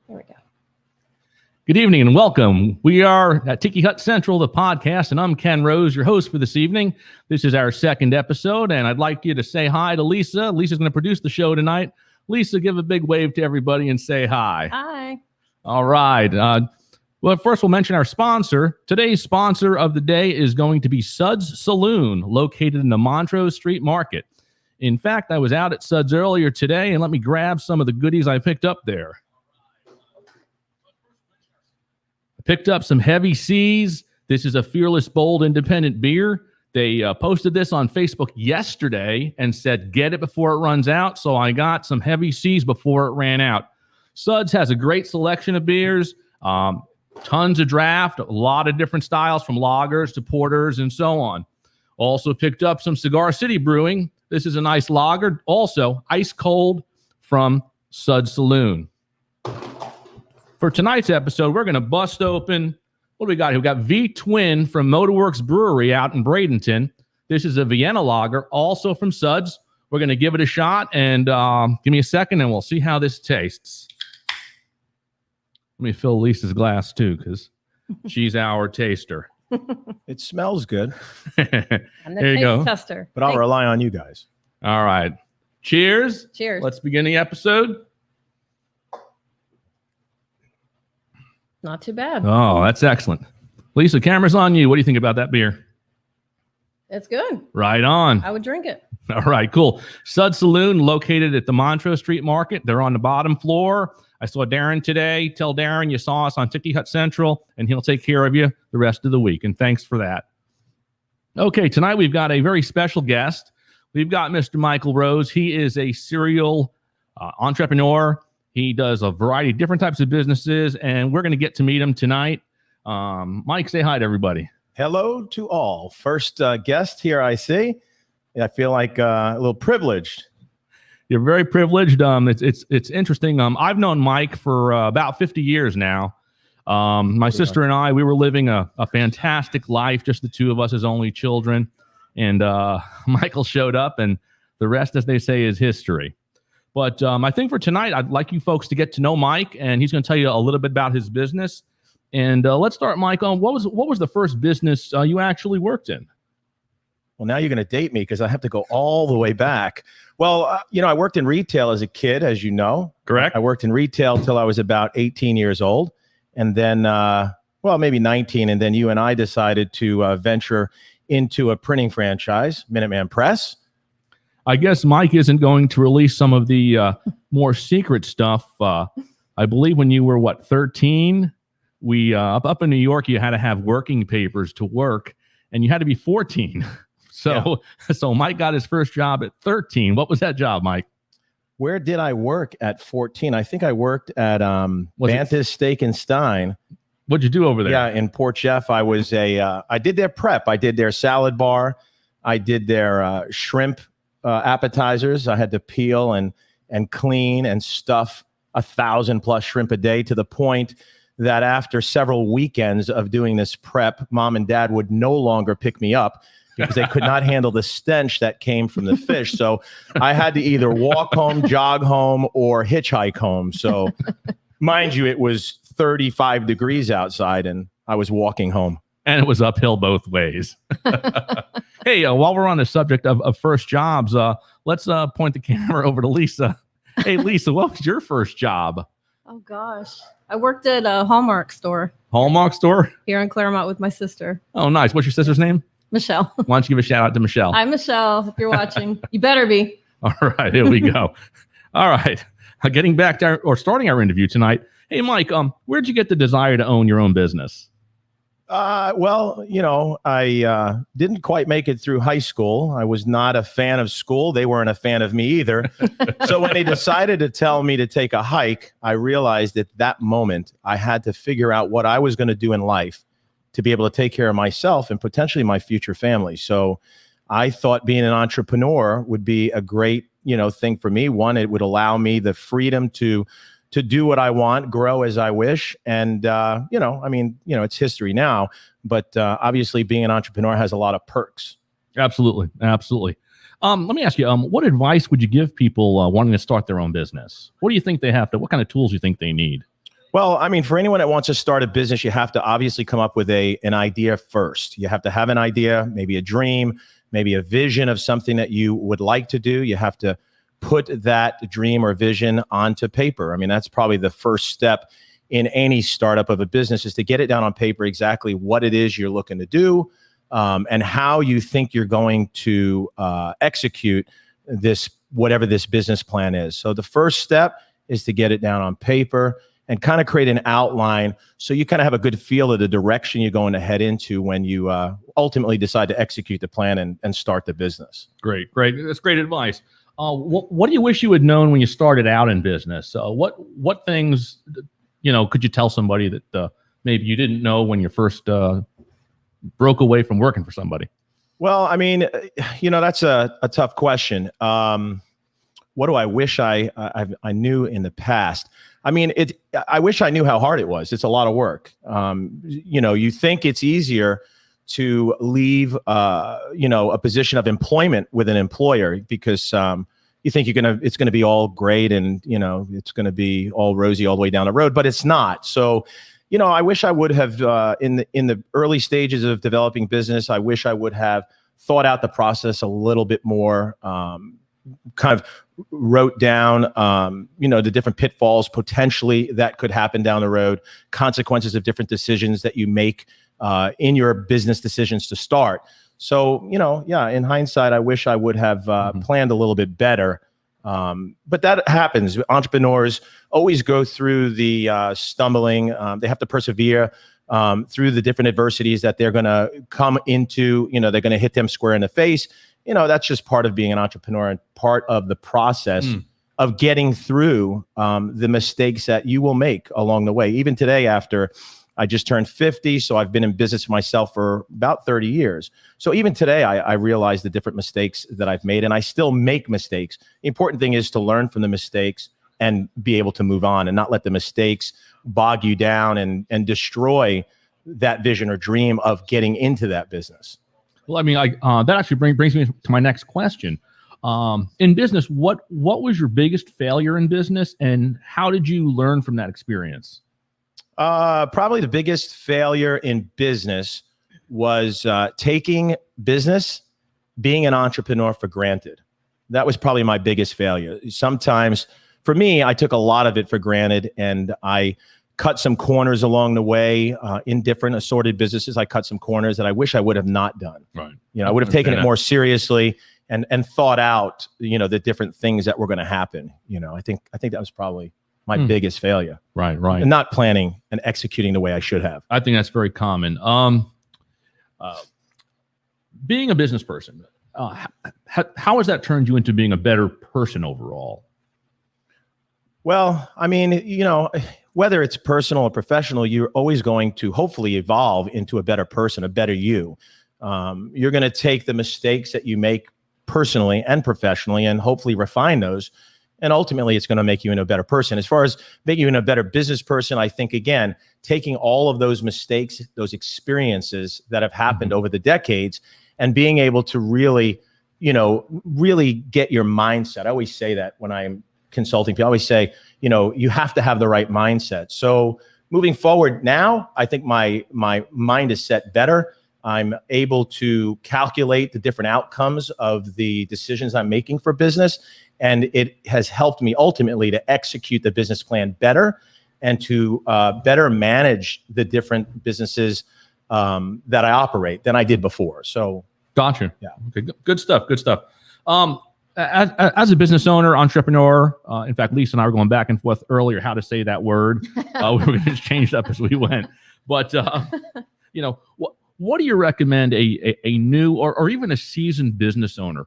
There we go. Good evening and welcome. We are at Tiki Hut Central, the podcast, and I'm Ken Rose, your host for this evening. This is our second episode, and I'd like you to say hi to Lisa. Lisa's going to produce the show tonight. Lisa, give a big wave to everybody and say hi. Hi. All right. Well, first we'll mention our sponsor. Today's sponsor of the day is going to be Suds Saloon, located in the Montrose Street Market. In fact, I was out at Suds earlier today, and let me grab some of the goodies I picked up there. I picked up some Heavy Seas. This is a Fearless Bold Independent beer. They posted this on Facebook yesterday and said, get it before it runs out. So I got some Heavy Seas before it ran out. Suds has a great selection of beers, tons of draft, a lot of different styles from lagers to porters and so on. Also picked up some Cigar City Brewing. This is a nice lager, also ice cold from Suds Saloon. For tonight's episode, we're going to bust open, what do we got here? We got V-Twin from Motorworks Brewery out in Bradenton. This is a Vienna lager, also from Suds. We're going to give it a shot, and give me a second, and we'll see how this tastes. Let me fill Lisa's glass, too, because she's our taster. It smells good. I'm the There you go. tester. But I'll rely on you guys. All right. Cheers. Cheers. Let's begin the episode. Not too bad. Oh, that's excellent. Lisa, camera's on you. What do you think about that beer? It's good. Right on. I would drink it. All right, cool. Suds Saloon, located at the Montrose Street Market. They're on the bottom floor. I saw Darren today. Tell Darren you saw us on Tiki Hut Central, and he'll take care of you the rest of the week. And thanks for that. Okay, tonight we've got a very special guest. We've got Mr. Michael Rose. He is a serial entrepreneur. He does a variety of different types of businesses, and we're going to get to meet him tonight. Mike, say hi to everybody. Hello to all. First guest here I see. I feel like a little privileged. You're very privileged. It's interesting. I've known Mike for about 50 years now. My sister and I, we were living a fantastic life, just the two of us as only children. And Michael showed up, and the rest, as they say, is history. But I think for tonight, I'd like you folks to get to know Mike, and he's going to tell you a little bit about his business. And let's start, Mike, on what was the first business you actually worked in? Well, now you're going to date me because I have to go all the way back. Well, I worked in retail as a kid, as you know. Correct. I worked in retail till I was about 18 years old. And then, maybe 19. And then you and I decided to venture into a printing franchise, Minuteman Press. I guess Mike isn't going to release some of the more secret stuff. I believe when you were, 13, we up in New York, you had to have working papers to work, and you had to be 14. So Mike got his first job at 13. What was that job, Mike? Where did I work at 14? I think I worked at Banta's Steak and Stein. What'd you do over there? Yeah, in Port Jeff. I was I did their prep. I did their salad bar. I did their shrimp appetizers. I had to peel and clean and stuff 1,000+ shrimp a day, to the point that after several weekends of doing this prep, Mom and Dad would no longer pick me up because they could not handle the stench that came from the fish. So I had to either walk home, jog home, or hitchhike home. So mind you, it was 35 degrees outside, and I was walking home. And it was uphill both ways. Hey, while we're on the subject of first jobs, let's point the camera over to Lisa. Hey, Lisa, what was your first job? Oh, gosh. I worked at a Hallmark store Hallmark store? here in Claremont with my sister, Oh, nice. What's your sister's name? Michelle. Why don't you give a shout out to Michelle? Hi, Michelle. If you're watching, you better be. All right, here we go. All right. Getting back to starting our interview tonight. Hey, Mike, where'd you get the desire to own your own business? I didn't quite make it through high school. I was not a fan of school. They weren't a fan of me either. So when they decided to tell me to take a hike, I realized at that moment I had to figure out what I was going to do in life to be able to take care of myself and potentially my future family. So I thought being an entrepreneur would be a great, thing for me. One, it would allow me the freedom to do what I want, grow as I wish. And, it's history now, but obviously being an entrepreneur has a lot of perks. Absolutely. Absolutely. Let me ask you, what advice would you give people wanting to start their own business? What do you think they have to, what kind of tools do you think they need? Well, I mean, for anyone that wants to start a business, you have to obviously come up with an idea first. You have to have an idea, maybe a dream, maybe a vision of something that you would like to do. You have to put that dream or vision onto paper. I mean, that's probably the first step in any startup of a business, is to get it down on paper exactly what it is you're looking to do, and how you think you're going to execute this, whatever this business plan is. So the first step is to get it down on paper and kind of create an outline, so you kind of have a good feel of the direction you're going to head into when you ultimately decide to execute the plan and start the business. Great. That's great advice. What do you wish you had known when you started out in business? What things, could you tell somebody that maybe you didn't know when you first broke away from working for somebody? Well, I mean, that's a tough question. What do I wish I knew in the past? I mean, I wish I knew how hard it was. It's a lot of work. You think it's easier to leave, a position of employment with an employer because you think it's gonna be all great and it's gonna be all rosy all the way down the road, but it's not. So, I wish I would have in the early stages of developing business. I wish I would have thought out the process a little bit more. Kind of wrote down, the different pitfalls potentially that could happen down the road, consequences of different decisions that you make in your business decisions to start. So, in hindsight, I wish I would have planned a little bit better. But that happens. Entrepreneurs always go through the stumbling. They have to persevere through the different adversities that they're going to come into. They're going to hit them square in the face. That's just part of being an entrepreneur and part of the process of getting through the mistakes that you will make along the way. Even today, after I just turned 50, so I've been in business myself for about 30 years. So even today, I realize the different mistakes that I've made, and I still make mistakes. The important thing is to learn from the mistakes and be able to move on and not let the mistakes bog you down and destroy that vision or dream of getting into that business. Well, I mean, that actually brings me to my next question. In business, what was your biggest failure in business, and how did you learn from that experience? Probably the biggest failure in business was taking business, being an entrepreneur for granted. That was probably my biggest failure. Sometimes, for me, I took a lot of it for granted, and I cut some corners along the way in different assorted businesses. I cut some corners that I wish I would have not done. Right. I would have taken it more seriously and thought out, the different things that were going to happen. I think that was probably my biggest failure. Right. And not planning and executing the way I should have. I think that's very common. Being a business person, how has that turned you into being a better person overall? Well, I mean, whether it's personal or professional, you're always going to hopefully evolve into a better person, a better you. You're going to take the mistakes that you make personally and professionally and hopefully refine those. And ultimately, it's going to make you into a better person. As far as making you into a better business person, I think, again, taking all of those mistakes, those experiences that have happened over the decades and being able to really, really get your mindset. I always say that when I'm consulting people, I always say, you have to have the right mindset. So moving forward now, I think my mind is set better. I'm able to calculate the different outcomes of the decisions I'm making for business. And it has helped me ultimately to execute the business plan better and to better manage the different businesses that I operate than I did before. So, gotcha. Yeah. Okay. Good stuff. As a business owner, entrepreneur, in fact, Lisa and I were going back and forth earlier how to say that word. We were going to change it up as we went. But, what do you recommend a new or even a seasoned business owner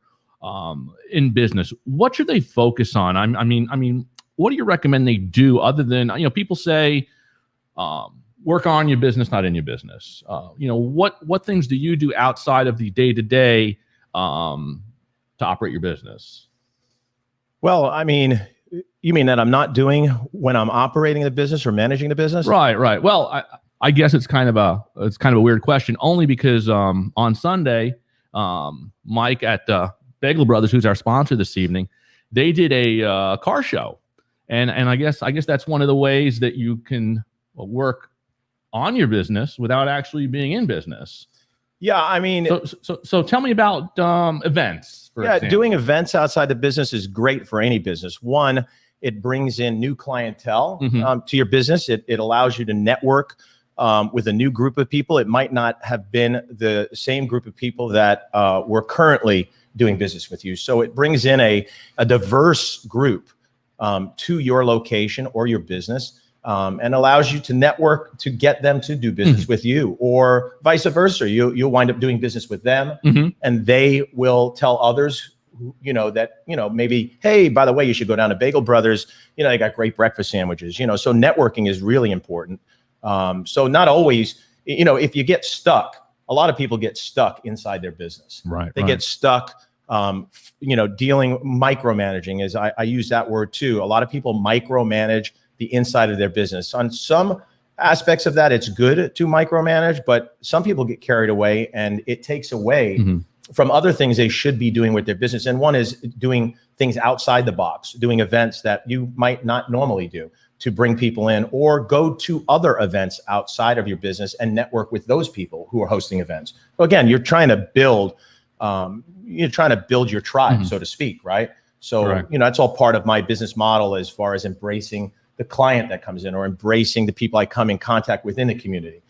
in business? What should they focus on? I mean, what do you recommend they do other than, people say, work on your business, not in your business. What things do you do outside of the day-to-day to operate your business? Well, I mean, you mean that I'm not doing when I'm operating the business or managing the business? Right. Well, I guess it's kind of a weird question, only because on Sunday, Mike at Bagel Brothers, who's our sponsor this evening, they did a car show, And I guess that's one of the ways that you can work on your business without actually being in business. Yeah, I mean, so tell me about events. For example. Doing events outside the business is great for any business. One, it brings in new clientele to your business. It allows you to network with a new group of people. It might not have been the same group of people that were currently doing business with you. So it brings in a diverse group to your location or your business. And allows you to network to get them to do business with you, or vice versa. You'll wind up doing business with them, and they will tell others, that maybe, hey, by the way, you should go down to Bagel Brothers. They got great breakfast sandwiches. So networking is really important. So not always, if you get stuck, a lot of people get stuck inside their business. Right. They get stuck. Dealing micromanaging is I use that word too. A lot of people micromanage the inside of their business. On some aspects of that, it's good to micromanage, but some people get carried away and it takes away from other things they should be doing with their business. And one is doing things outside the box, doing events that you might not normally do to bring people in, or go to other events outside of your business and network with those people who are hosting events. So again, you're trying to build your tribe, so to speak, right? So, that's all part of my business model as far as embracing the client that comes in, or embracing the people I come in contact with in the community.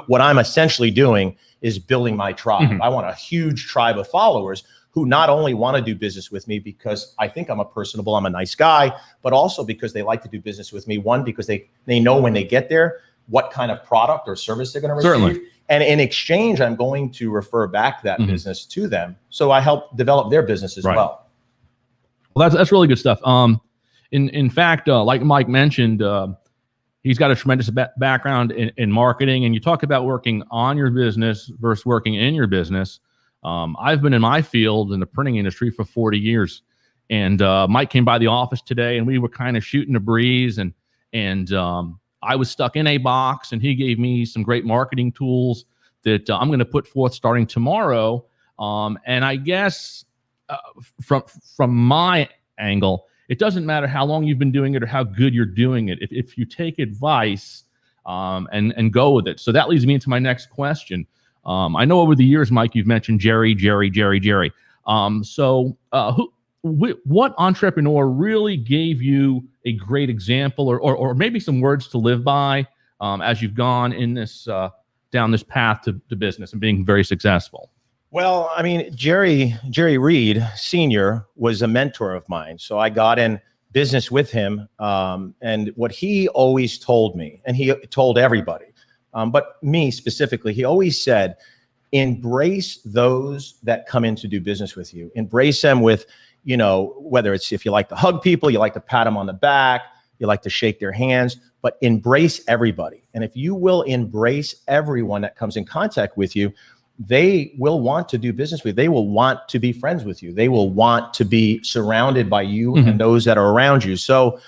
What I'm essentially doing is building my tribe. I want a huge tribe of followers who not only want to do business with me because I think I'm a nice guy, but also because they like to do business with me. One, because they know when they get there, what kind of product or service they're going to receive. Certainly. And in exchange, I'm going to refer back that business to them. So I help develop their business as well. Well, that's really good stuff. In fact, like Mike mentioned, he's got a tremendous background in marketing, and you talk about working on your business versus working in your business. I've been in my field in the printing industry for 40 years, and Mike came by the office today, and we were kind of shooting a breeze, and I was stuck in a box, and he gave me some great marketing tools that I'm going to put forth starting tomorrow. And I guess from my angle, it doesn't matter how long you've been doing it or how good you're doing it. If you take advice and go with it. So that leads me into my next question. I know over the years, Mike, you've mentioned Jerry. What entrepreneur really gave you a great example, or maybe some words to live by as you've gone in this down this path to business and being very successful? Well, I mean, Jerry Reed Sr. was a mentor of mine. So I got in business with him. And what he always told me, and he told everybody, but me specifically, he always said, embrace those that come in to do business with you. Embrace them with, whether it's if you like to hug people, you like to pat them on the back, you like to shake their hands, but embrace everybody. And if you will embrace everyone that comes in contact with you, they will want to do business with you. They will want to be friends with you. They will want to be surrounded by you and those that are around you. So,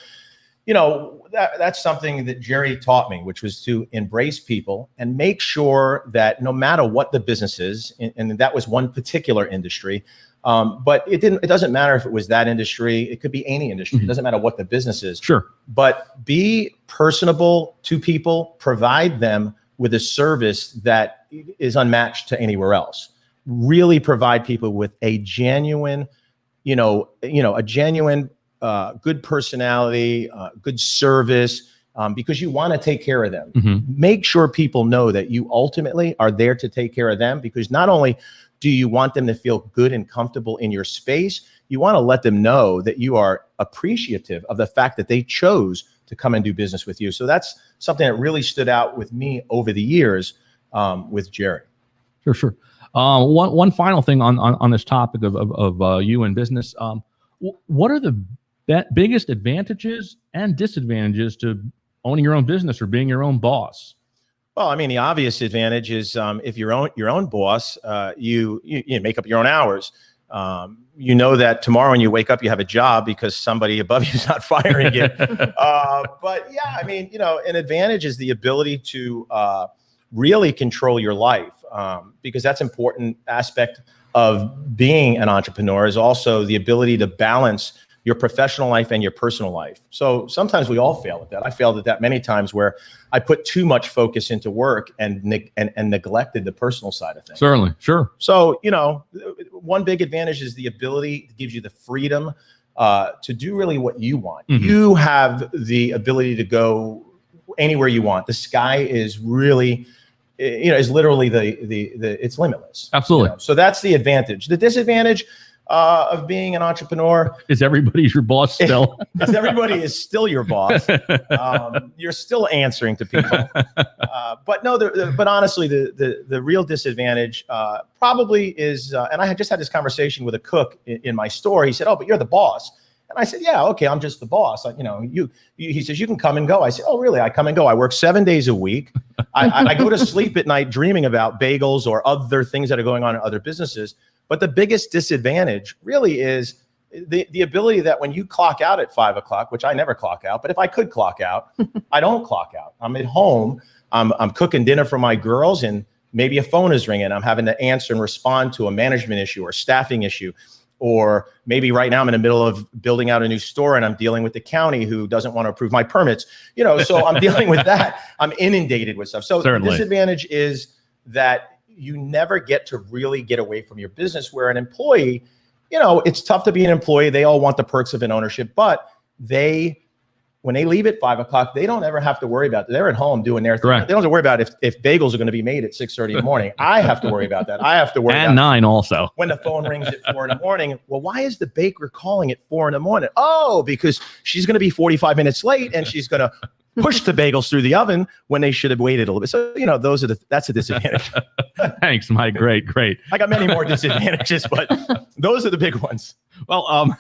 that's something that Jerry taught me, which was to embrace people and make sure that no matter what the business is, and that was one particular industry, but it doesn't matter if it was that industry, it could be any industry. It doesn't matter what the business is. Sure. But be personable to people, provide them with a service that is unmatched to anywhere else. Really provide people with a genuine, good personality, good service, because you want to take care of them. Make sure people know that you ultimately are there to take care of them, because not only do you want them to feel good and comfortable in your space, you want to let them know that you are appreciative of the fact that they chose to come and do business with you. So that's something that really stood out with me over the years with Jerry. Sure. One final thing on this topic of you and business. What are the biggest advantages and disadvantages to owning your own business or being your own boss? Well, I mean, the obvious advantage is if you're your own boss, you make up your own hours. You know that tomorrow when you wake up, you have a job because somebody above you is not firing you. But yeah, I mean, an advantage is the ability to really control your life, because that's an important aspect of being an entrepreneur, is also the ability to balance your professional life and your personal life. So sometimes we all fail at that. I failed at that many times where I put too much focus into work and neglected the personal side of things. Certainly. Sure. So, one big advantage is the ability, it gives you the freedom to do really what you want. Mhm. You have the ability to go anywhere you want. The sky is really, is literally it's limitless. Absolutely. So that's the advantage. The disadvantage of being an entrepreneur Is everybody's your boss still? is everybody is still your boss. You're still answering to people. But no, but honestly, the real disadvantage probably is, and I had just had this conversation with a cook in my store. He said, "Oh, but you're the boss." And I said, "Yeah, okay, I'm just the boss. He says, you can come and go." I said, "Oh, really? I come and go. I work 7 days a week. I go to sleep at night dreaming about bagels or other things that are going on in other businesses." But the biggest disadvantage really is the ability that when you clock out at 5 o'clock, which I never clock out, but if I could clock out, I don't clock out. I'm at home. I'm cooking dinner for my girls, and maybe a phone is ringing. I'm having to answer and respond to a management issue or staffing issue. Or maybe right now I'm in the middle of building out a new store and I'm dealing with the county who doesn't want to approve my permits. So I'm dealing with that. I'm inundated with stuff. So Certainly. The disadvantage is that you never get to really get away from your business, where an employee, it's tough to be an employee. They all want the perks of an ownership, but when they leave at 5 o'clock, they don't ever have to worry about it. They're at home doing their thing. Correct. They don't have to worry about if bagels are going to be made at 6:30 in the morning. I have to worry about that. I have to worry And about 9 also. when the phone rings at 4 in the morning. Well, why is the baker calling at 4 in the morning? Oh, because she's going to be 45 minutes late and she's going to push the bagels through the oven when they should have waited a little bit. So, that's a disadvantage. Thanks, Mike. Great. I got many more disadvantages, but those are the big ones. Well,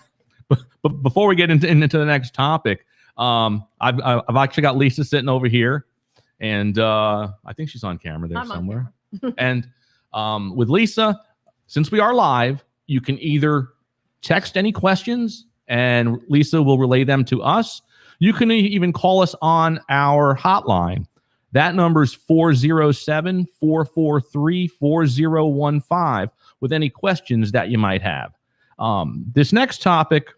but before we get into the next topic, I've actually got Lisa sitting over here, and I think she's on camera there I'm on somewhere. And with Lisa, since we are live, you can either text any questions, and Lisa will relay them to us. You can even call us on our hotline. That number is 407-443-4015 with any questions that you might have. This next topic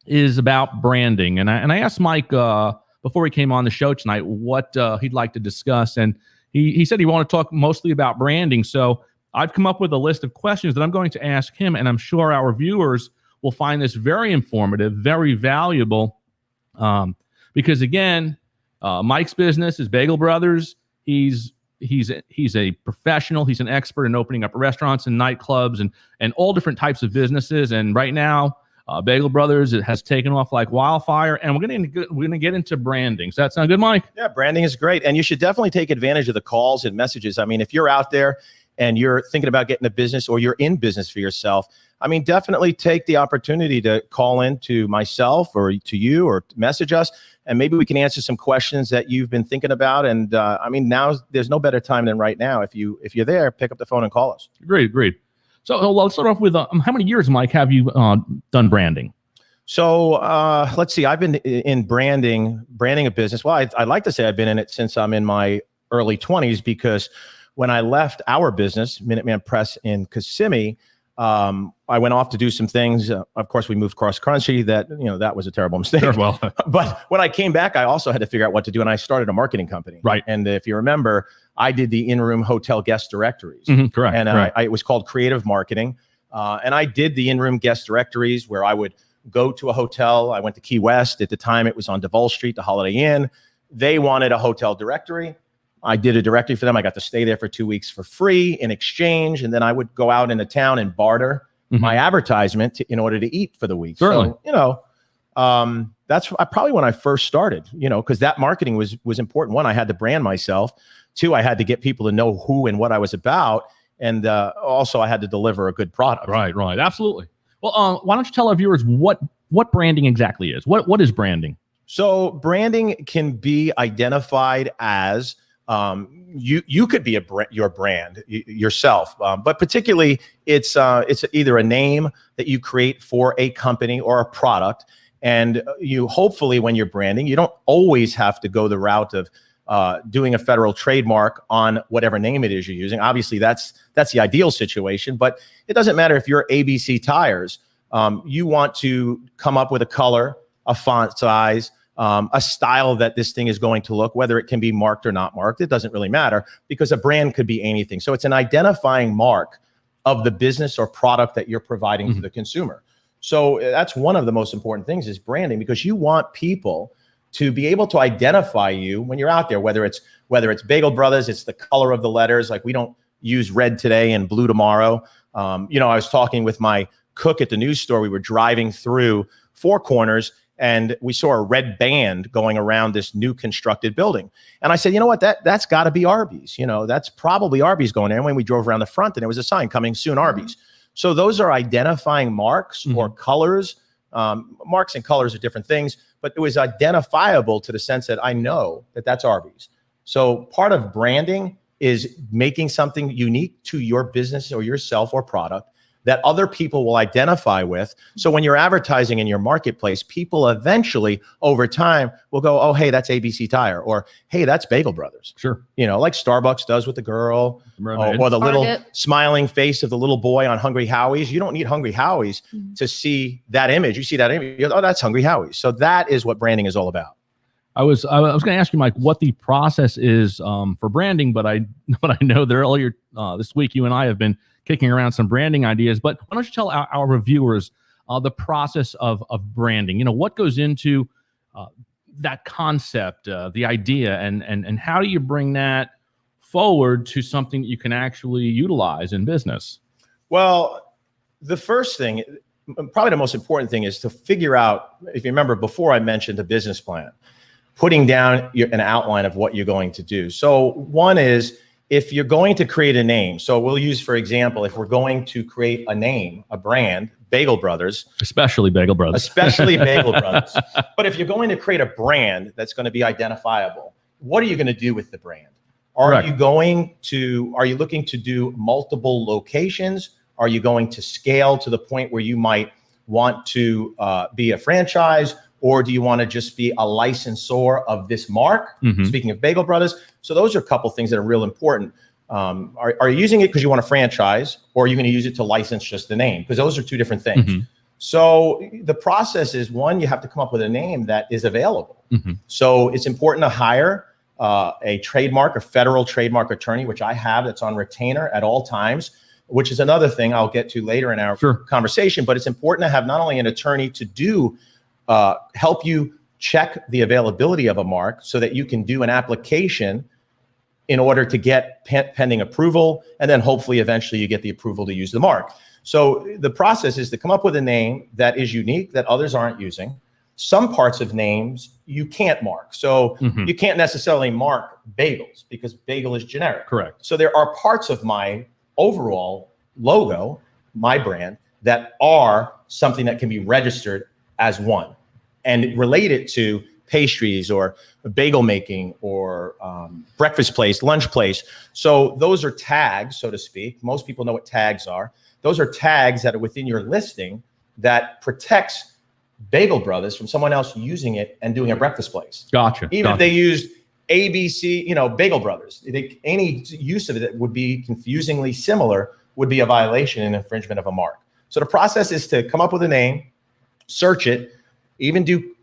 is about branding. And I asked Mike before he came on the show tonight what he'd like to discuss. And he said he wanted to talk mostly about branding. So I've come up with a list of questions that I'm going to ask him. And I'm sure our viewers will find this very informative, very valuable. Because again, Mike's business is Bagel Brothers. He's a professional. He's an expert in opening up restaurants and nightclubs and all different types of businesses. And right now, Bagel Brothers, it has taken off like wildfire. And we're going to get into branding. So that sound good, Mike? Yeah, branding is great. And you should definitely take advantage of the calls and messages. I mean, if you're out there and you're thinking about getting a business or you're in business for yourself, I mean, definitely take the opportunity to call in to myself or to you or message us, and maybe we can answer some questions that you've been thinking about. And I mean, now there's no better time than right now. If you're there, pick up the phone and call us. Agreed. So let's start off with how many years, Mike, have you done branding? So let's see. I've been in branding a business. Well, I'd like to say I've been in it since I'm in my early 20s, because when I left our business, Minuteman Press in Kissimmee, I went off to do some things. Of course, we moved cross country. That was a terrible mistake. Well, but when I came back, I also had to figure out what to do, and I started a marketing company. Right. And if you remember, I did the in-room hotel guest directories. Correct. And correct. it was called Creative Marketing. And I did the in-room guest directories where I would go to a hotel. I went to Key West. At the time, it was on Duval Street, the Holiday Inn. They wanted a hotel directory. I did a directory for them. I got to stay there for 2 weeks for free in exchange. And then I would go out into town and barter my advertisement in order to eat for the week. Certainly. So, that's probably when I first started, because that marketing was important. One, I had to brand myself. Two, I had to get people to know who and what I was about. And also I had to deliver a good product. Right. Absolutely. Well, why don't you tell our viewers what branding exactly is? What is branding? So branding can be identified as you could be your brand yourself, but particularly it's either a name that you create for a company or a product, and you hopefully when you're branding, you don't always have to go the route of doing a federal trademark on whatever name it is you're using. Obviously, that's the ideal situation, but it doesn't matter if you're ABC Tires. You want to come up with a color, a font size, a style that this thing is going to look, whether it can be marked or not marked. It doesn't really matter because a brand could be anything. So it's an identifying mark of the business or product that you're providing to the consumer. So that's one of the most important things is branding, because you want people to be able to identify you when you're out there, whether it's Bagel Brothers, it's the color of the letters. Like we don't use red today and blue tomorrow. I was talking with my cook at the news store. We were driving through Four Corners and we saw a red band going around this new constructed building. And I said, you know what, that's got to be Arby's. That's probably Arby's going there. And when we drove around the front, and there was a sign, coming soon, Arby's. So those are identifying marks or colors. Marks and colors are different things, but it was identifiable to the sense that I know that that's Arby's. So part of branding is making something unique to your business or yourself or product that other people will identify with. So when you're advertising in your marketplace, people eventually over time will go, oh, hey, that's ABC Tire, or hey, that's Bagel Brothers. Sure. Like Starbucks does with the girl, or the little smiling face of the little boy on Hungry Howie's. You don't need Hungry Howie's to see that image. You see that image, you go, oh, that's Hungry Howie's. So that is what branding is all about. I was going to ask you, Mike, what the process is for branding, but I know that earlier this week you and I have been kicking around some branding ideas. But why don't you tell our reviewers the process of branding? What goes into that concept, the idea, and how do you bring that forward to something that you can actually utilize in business? Well, the first thing, probably the most important thing, is to figure out, if you remember before I mentioned a business plan, putting down an outline of what you're going to do. So one is, if you're going to create a name, so we'll use, for example, if we're going to create a name, a brand, Bagel Brothers. Especially Bagel Brothers. But if you're going to create a brand that's going to be identifiable, what are you going to do with the brand? Are you looking to do multiple locations? Are you going to scale to the point where you might want to be a franchise? Or do you want to just be a licensor of this mark? Speaking of Bagel Brothers. So those are a couple things that are real important. Are you using it because you want a franchise, or are you going to use it to license just the name? Because those are two different things. So the process is, one, you have to come up with a name that is available. So it's important to hire a federal trademark attorney, which I have, that's on retainer at all times, which is another thing I'll get to later in our conversation. But it's important to have not only an attorney to help you check the availability of a mark so that you can do an application in order to get pending approval, and then hopefully eventually you get the approval to use the mark. So the process is to come up with a name that is unique, that others aren't using. Some parts of names you can't mark. So you can't necessarily mark bagels because bagel is generic. Correct. So there are parts of my overall logo, my brand, that are something that can be registered as one and related to pastries or bagel making or breakfast place, lunch place. So those are tags, so to speak. Most people know what tags are. Those are tags that are within your listing that protects Bagel Brothers from someone else using it and doing a breakfast place. Gotcha. Even if they used ABC, Bagel Brothers, any use of it that would be confusingly similar would be a violation and infringement of a mark. So the process is to come up with a name, search it, even do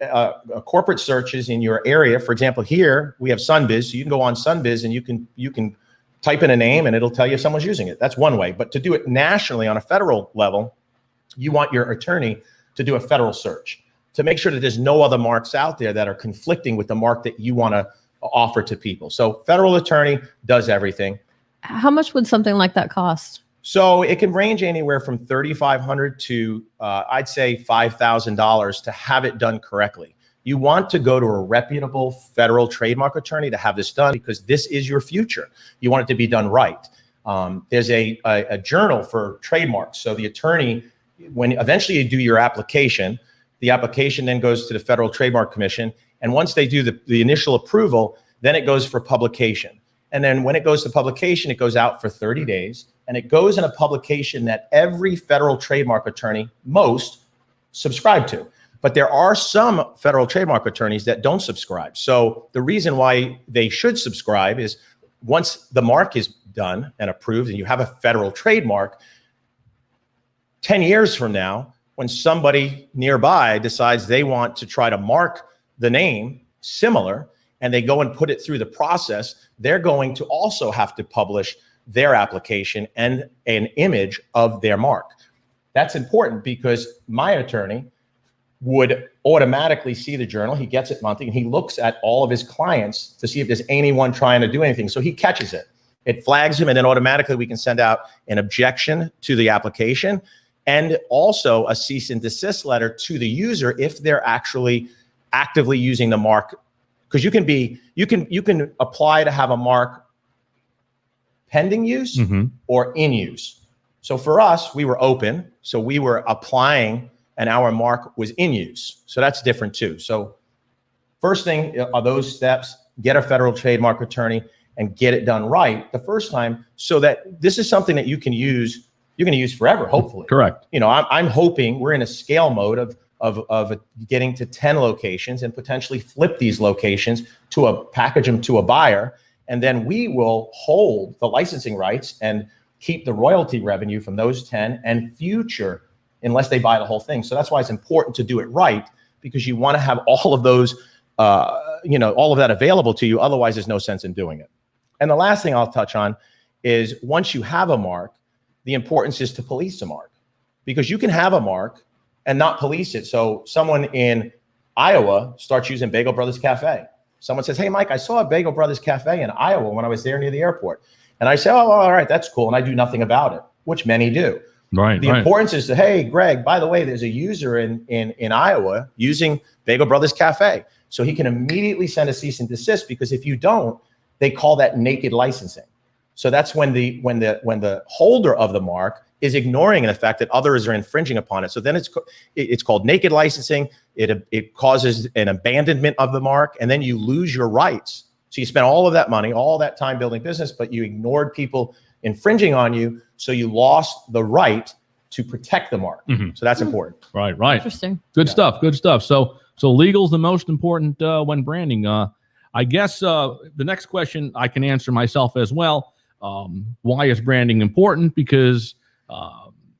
corporate searches in your area. For example, here we have Sunbiz, so you can go on Sunbiz and you can type in a name and it'll tell you if someone's using it. That's one way. But to do it nationally on a federal level, you want your attorney to do a federal search to make sure that there's no other marks out there that are conflicting with the mark that you want to offer to people. So federal attorney does everything. How much would something like that cost? So it can range anywhere from $3,500 to I'd say $5,000 to have it done correctly. You want to go to a reputable federal trademark attorney to have this done because this is your future. You want it to be done right. There's a journal for trademarks. So the attorney, when eventually you do your application, the application then goes to the Federal Trademark Commission. And once they do the initial approval, then it goes for publication. And then when it goes to publication, it goes out for 30 days. And it goes in a publication that every federal trademark attorney, most, subscribe to. But there are some federal trademark attorneys that don't subscribe. So the reason why they should subscribe is once the mark is done and approved and you have a federal trademark, 10 years from now, when somebody nearby decides they want to try to mark the name similar and they go and put it through the process, they're going to also have to publish their application and an image of their mark. That's important because my attorney would automatically see the journal. He gets it monthly and he looks at all of his clients to see if there's anyone trying to do anything. So he catches it. It flags him, and then automatically we can send out an objection to the application and also a cease and desist letter to the user if they're actually actively using the mark. Because you can apply to have a mark pending use or in use. So for us, we were open. So we were applying and our mark was in use. So that's different too. So first thing are those steps: get a federal trademark attorney and get it done right the first time, so that this is something that you can use. You're going to use forever, hopefully. Correct. You know, I'm hoping we're in a scale mode of getting to 10 locations and potentially flip these locations to package them to a buyer, and then we will hold the licensing rights and keep the royalty revenue from those 10 and future, unless they buy the whole thing. So that's why it's important to do it right, because you want to have all of those, all of that available to you. Otherwise, there's no sense in doing it. And the last thing I'll touch on is, once you have a mark, the importance is to police the mark, because you can have a mark and not police it. So someone in Iowa starts using Bagel Brothers Cafe. Someone says, "Hey, Mike, I saw a Bagel Brothers Cafe in Iowa when I was there near the airport." And I say, "Oh, all right, that's cool." And I do nothing about it, which many do. Right. The importance is to, "Hey, Greg, by the way, there's a user in Iowa using Bagel Brothers Cafe." So he can immediately send a cease and desist, because if you don't, they call that naked licensing. So that's when the holder of the mark is ignoring the fact that others are infringing upon it. So then it's called naked licensing. It causes an abandonment of the mark, and then you lose your rights. So you spent all of that money, all that time building business, but you ignored people infringing on you. So you lost the right to protect the mark. So that's important. Right. Interesting. Good stuff. Good stuff. So legal's the most important when branding. I guess the next question I can answer myself as well. Why is branding important? Because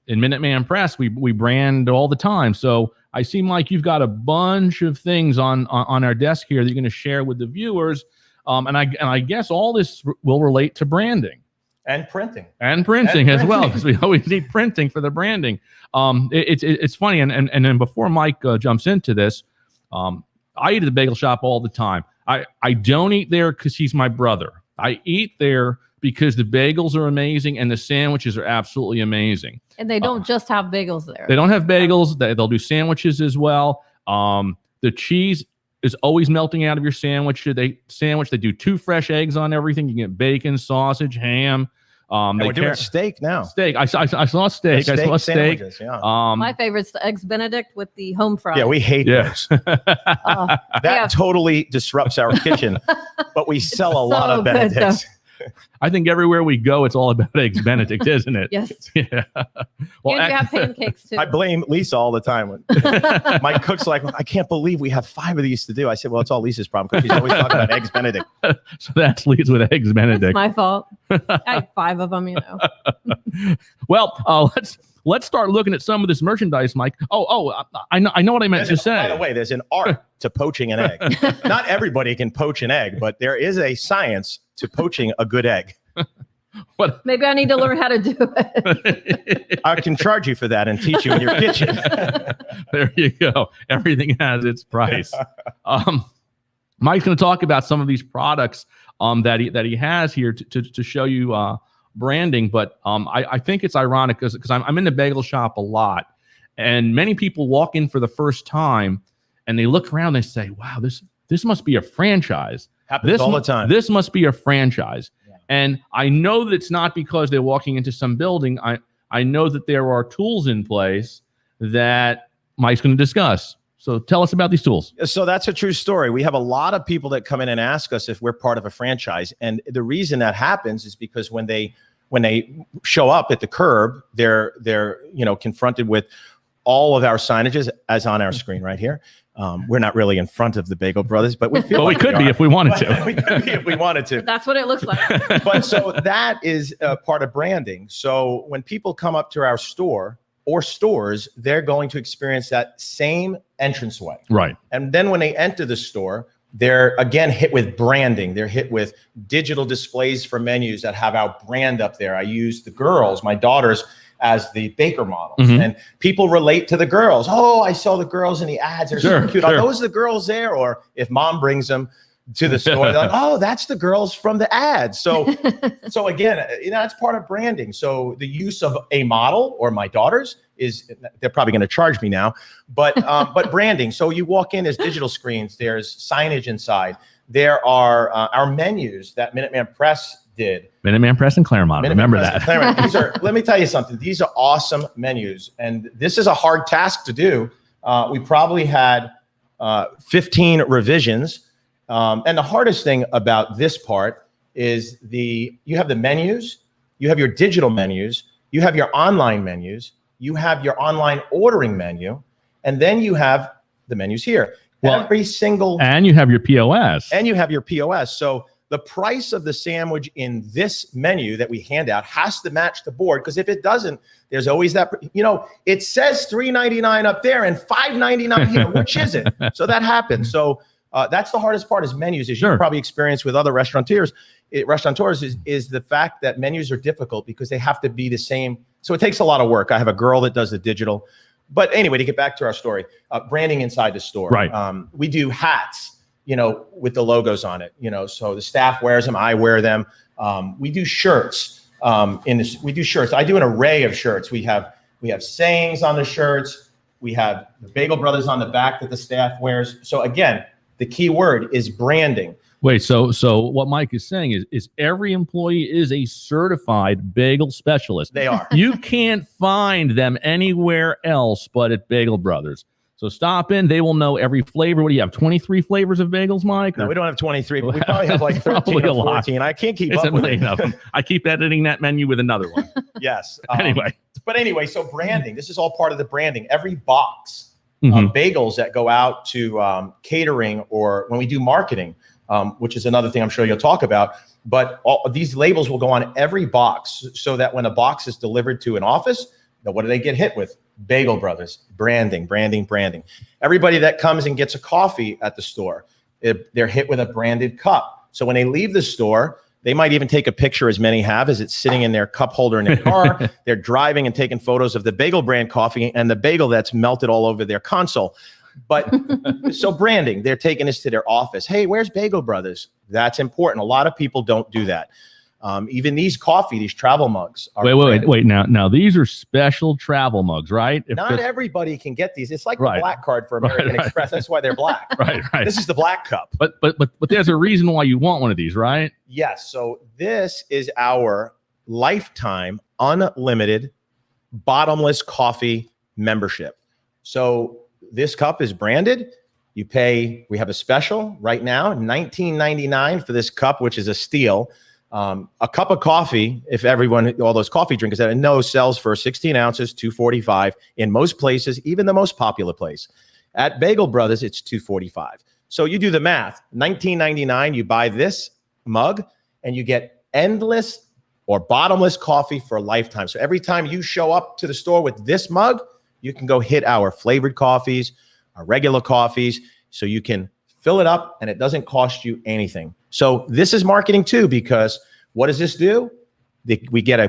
in Minuteman Press, we brand all the time. So I see, Mike, you've got a bunch of things on our desk here that you're going to share with the viewers. And I guess all this will relate to branding. And printing. And printing as well, because we always need printing for the branding. It's funny, and then before Mike jumps into this, I eat at the bagel shop all the time. I don't eat there because he's my brother. I eat there because the bagels are amazing and the sandwiches are absolutely amazing. And they don't just have bagels there. They don't have bagels. They'll do sandwiches as well. The cheese is always melting out of your sandwich. They do 2 fresh eggs on everything. You get bacon, sausage, ham. And we're doing steak now. Steak. I saw steak. I saw steak. Yeah. My favorite's the eggs Benedict with the home fries. Yeah, we hate those. That totally disrupts our kitchen, but we sell a lot of Benedicts. I think everywhere we go, it's all about eggs Benedict, isn't it? Yes. Yeah. Well, and you have pancakes too. I blame Lisa all the time. My cook's like, "I can't believe we have 5 of these to do." I said, "Well, it's all Lisa's problem, because she's always talking about eggs Benedict." So that's Lisa with eggs Benedict. It's my fault. I had 5 of them, Well, let's start looking at some of this merchandise, Mike. I know what I meant to say. By the way, there's an art to poaching an egg. Not everybody can poach an egg, but there is a science to poaching a good egg. What? Maybe I need to learn how to do it. I can charge you for that and teach you in your kitchen. There you go. Everything has its price. Mike's going to talk about some of these products that he has here to show you branding. But I think it's ironic because I'm in the bagel shop a lot, and many people walk in for the first time and they look around and they say, "Wow, this must be a franchise." Happens all the time. This must be a franchise. Yeah. And I know that it's not because they're walking into some building. I know that there are tools in place that Mike's going to discuss. So tell us about these tools. So that's a true story. We have a lot of people that come in and ask us if we're part of a franchise. And the reason that happens is because when they show up at the curb, they're confronted with all of our signages, as on our screen right here. We're not really in front of the Bagel Brothers, but we feel well, like we could be if we wanted to. We could be if we wanted to. That's what it looks like. But so that is part of branding. So when people come up to our store, or stores, they're going to experience that same entranceway. Right. And then when they enter the store, they're again hit with branding. They're hit with digital displays for menus that have our brand up there. I use the girls, my daughters, as the baker models, and people relate to the girls. Oh, I saw the girls in the ads. They're so cute. Are those the girls there? Or if mom brings them to the store, they're like, oh, that's the girls from the ads. So, so again, that's part of branding. So the use of a model or my daughters they're probably going to charge me now, but branding. So you walk in, there's digital screens, there's signage inside. There are our menus that Minuteman Press did. Minuteman Press and Claremont. Remember that. Claremont. Let me tell you something. These are awesome menus, and this is a hard task to do. We probably had 15 revisions, and the hardest thing about this part is you have the menus, you have your digital menus, you have your online menus, you have your online ordering menu, and then you have the menus here. Every single, and you have your POS. And you have your POS. So the price of the sandwich in this menu that we hand out has to match the board, because if it doesn't, there's always that, it says $3.99 up there and $5.99 here. Which is it? So that happens. So that's the hardest part is menus, as you probably experience with other restaurateurs is the fact that menus are difficult because they have to be the same. So it takes a lot of work. I have a girl that does the digital. But anyway, to get back to our story, branding inside the store. Right. We do hats, with the logos on it, so the staff wears them, I wear them. We do shirts. We do shirts. I do an array of shirts. We have sayings on the shirts. We have the Bagel Brothers on the back that the staff wears. So again, the key word is branding. Wait, so what Mike is saying is every employee is a certified bagel specialist. They are. You can't find them anywhere else but at Bagel Brothers. So stop in. They will know every flavor. What do you have, 23 flavors of bagels, Mike? No, we don't have 23, but we probably have like 13 or 14. I can't keep up with it. I keep editing that menu with another one. Yes. Anyway, so branding. This is all part of the branding. Every box of bagels that go out to catering or when we do marketing, which is another thing I'm sure you'll talk about. But all these labels will go on every box so that when a box is delivered to an office, what do they get hit with? Bagel Brothers, branding. Everybody that comes and gets a coffee at the store, they're hit with a branded cup. So when they leave the store, they might even take a picture, as many have, as it's sitting in their cup holder in their car. They're driving and taking photos of the Bagel brand coffee and the bagel that's melted all over their console. But so branding, they're taking this to their office. Hey, where's Bagel Brothers? That's important. A lot of people don't do that. Even these travel mugs. Wait. Now these are special travel mugs, right? Not everybody can get these. It's like the black card for American Express. That's why they're black. Right. This is the black cup. But there's a reason why you want one of these, right? Yes. So this is our lifetime unlimited bottomless coffee membership. So this cup is branded. You pay, we have a special right now, $19.99 for this cup, which is a steal. A cup of coffee, if all those coffee drinkers that I know sells for 16 ounces, $2.45 in most places, even the most popular place. At Bagel Brothers, it's $2.45. So you do the math, $19.99, you buy this mug and you get endless or bottomless coffee for a lifetime. So every time you show up to the store with this mug, you can go hit our flavored coffees, our regular coffees, so you can fill it up and it doesn't cost you anything. So this is marketing too, because what does this do? We get a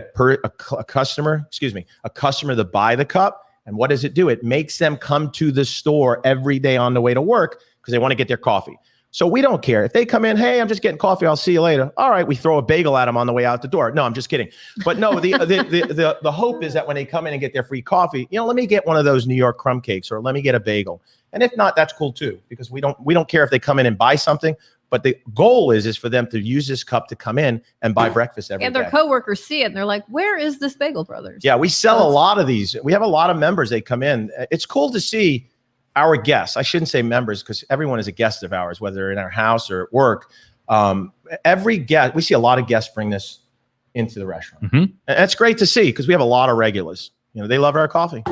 customer to buy the cup. And what does it do? It makes them come to the store every day on the way to work because they want to get their coffee. So we don't care. If they come in, hey, I'm just getting coffee, I'll see you later. All right, we throw a bagel at them on the way out the door. No, I'm just kidding. But no, the hope is that when they come in and get their free coffee, let me get one of those New York crumb cakes or let me get a bagel. And if not, that's cool too, because we don't care if they come in and buy something. But the goal is for them to use this cup to come in and buy breakfast every day. And their coworkers see it and they're like, where is this Bagel Brothers? Yeah, we sell a lot of these. We have a lot of members. They come in. It's cool to see our guests. I shouldn't say members because everyone is a guest of ours, whether in our house or at work. Every guest, we see a lot of guests bring this into the restaurant. And that's great to see because we have a lot of regulars. They love our coffee.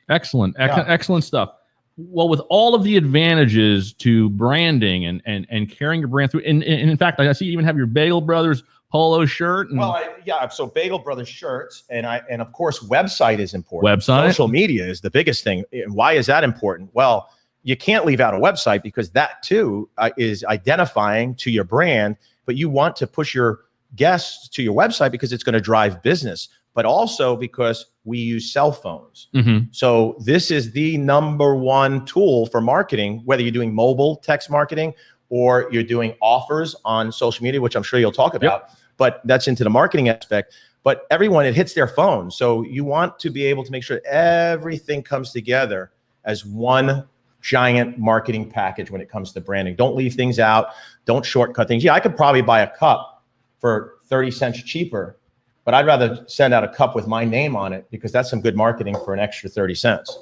Excellent. Excellent stuff. Well, with all of the advantages to branding and carrying your brand through, and in fact, I see you even have your Bagel Brothers polo shirt. And Yeah. So Bagel Brothers shirts, and of course, website is important. Website. Social media is the biggest thing. And why is that important? Well, you can't leave out a website because that too is identifying to your brand. But you want to push your guests to your website because it's going to drive business, but also because we use cell phones. Mhm. So this is the number one tool for marketing, whether you're doing mobile text marketing or you're doing offers on social media, which I'm sure you'll talk about, but that's into the marketing aspect. But everyone, it hits their phone. So you want to be able to make sure everything comes together as one giant marketing package when it comes to branding. Don't leave things out. Don't shortcut things. Yeah, I could probably buy a cup for 30 cents cheaper, but I'd rather send out a cup with my name on it because that's some good marketing for an extra 30 cents.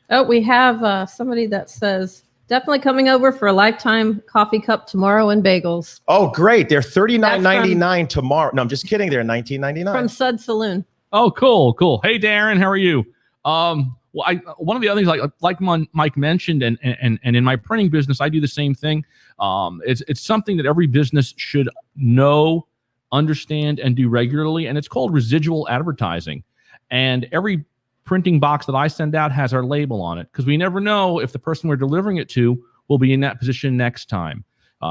Oh, we have somebody that says, definitely coming over for a lifetime coffee cup tomorrow and bagels Oh, great. They're $39.99 tomorrow. No, I'm just kidding. They're from $19.99. Sud Saloon. Oh, cool. Hey, Darren, how are you? Well, one of the other things, like Mike mentioned, and in my printing business, I do the same thing. It's something that every business should know, understand, and do regularly, and it's called residual advertising. And every printing box that I send out has our label on it because we never know if the person we're delivering it to will be in that position next time.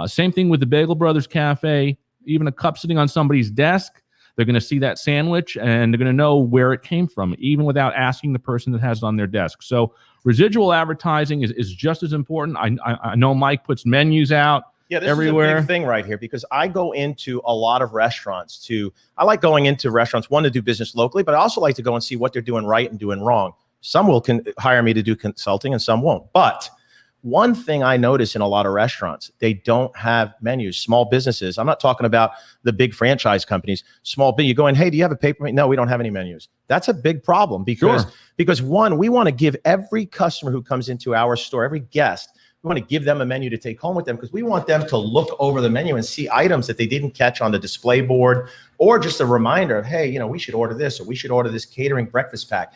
Same thing with the Bagel Brothers Cafe. Even a cup sitting on somebody's desk, they're going to see that sandwich and they're going to know where it came from, even without asking the person that has it on their desk. So residual advertising is just as important. I know Mike puts menus out. Yeah, this everywhere. is a big thing right here because I go into a lot of restaurants I like going into restaurants, one, to do business locally, but I also like to go and see what they're doing right and doing wrong. Some will hire me to do consulting and some won't. But one thing I notice in a lot of restaurants, they don't have menus. Small businesses, I'm not talking about the big franchise companies, you go in, hey, do you have a paper? No, we don't have any menus. That's a big problem because one, we want to give every customer who comes into our store, every guest, we want to give them a menu to take home with them because we want them to look over the menu and see items that they didn't catch on the display board, or just a reminder of, hey, we should order this, or we should order this catering breakfast pack.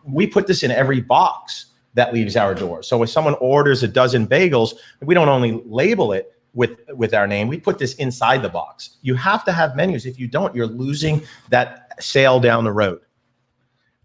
We put this in every box that leaves our door. So if someone orders a dozen bagels, we don't only label it with our name, we put this inside the box. You have to have menus. If you don't, you're losing that sale down the road.